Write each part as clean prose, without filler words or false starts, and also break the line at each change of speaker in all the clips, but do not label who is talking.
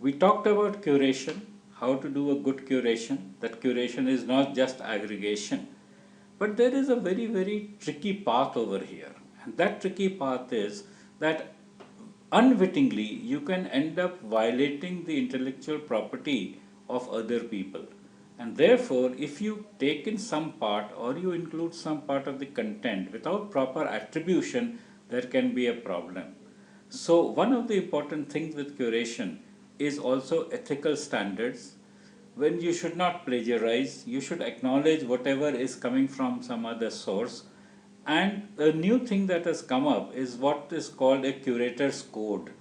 We talked about curation, how to do a good curation. That curation is not just aggregation, but there is a very, very tricky path over here. And that tricky path is that unwittingly you can end up violating the intellectual property of other people. And therefore, if you take in some part or you include some part of the content without proper attribution, there can be a problem. So, one of the important things with curation is also ethical standards. When you should not plagiarize, you should acknowledge whatever is coming from some other source. And a new thing that has come up is what is called a curator's code.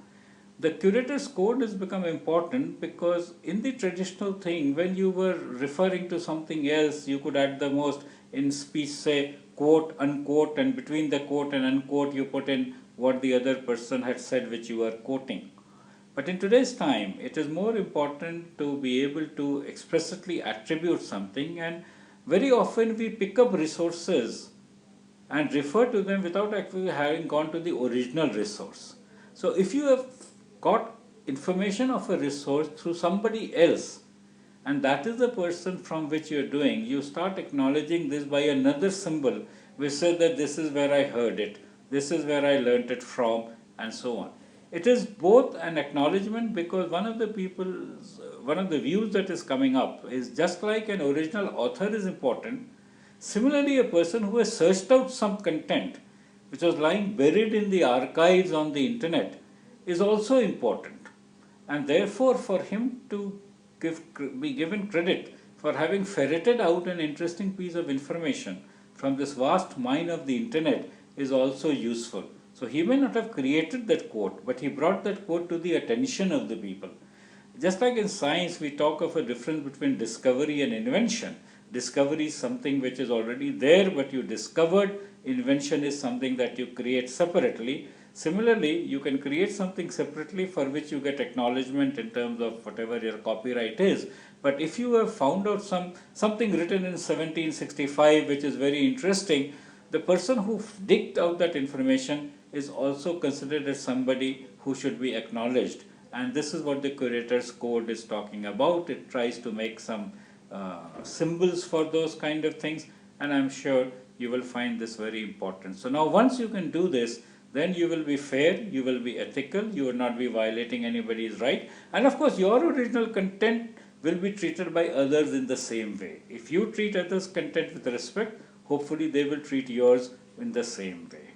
The curator's code has become important because in the traditional thing, when you were referring to something else, you could at the most in speech say quote, unquote, and between the quote and unquote, you put in what the other person had said, which you are quoting. But in today's time, it is more important to be able to explicitly attribute something, and very often we pick up resources and refer to them without actually having gone to the original resource. So if you have got information of a resource through somebody else, and that is the person from which you are doing, you start acknowledging this by another symbol which says that this is where I heard it, this is where I learnt it from, and so on. It is both an acknowledgement because one of the views that is coming up is just like an original author is important. Similarly, a person who has searched out some content which was lying buried in the archives on the internet is also important. And therefore, for him to be given credit for having ferreted out an interesting piece of information from this vast mine of the internet is also useful. So he may not have created that quote, but he brought that quote to the attention of the people. Just like in science, we talk of a difference between discovery and invention. Discovery is something which is already there, but you discovered. Invention is something that you create separately. Similarly, you can create something separately for which you get acknowledgement in terms of whatever your copyright is. But if you have found out something written in 1765 which is very interesting, the person who digged out that information is also considered as somebody who should be acknowledged. And this is what the curator's code is talking about. It tries to make some symbols for those kind of things, and I'm sure you will find this very important. So now once you can do this, then you will be fair, you will be ethical, you will not be violating anybody's right, and of course your original content will be treated by others in the same way. If you treat others' content with respect, hopefully they will treat yours in the same way.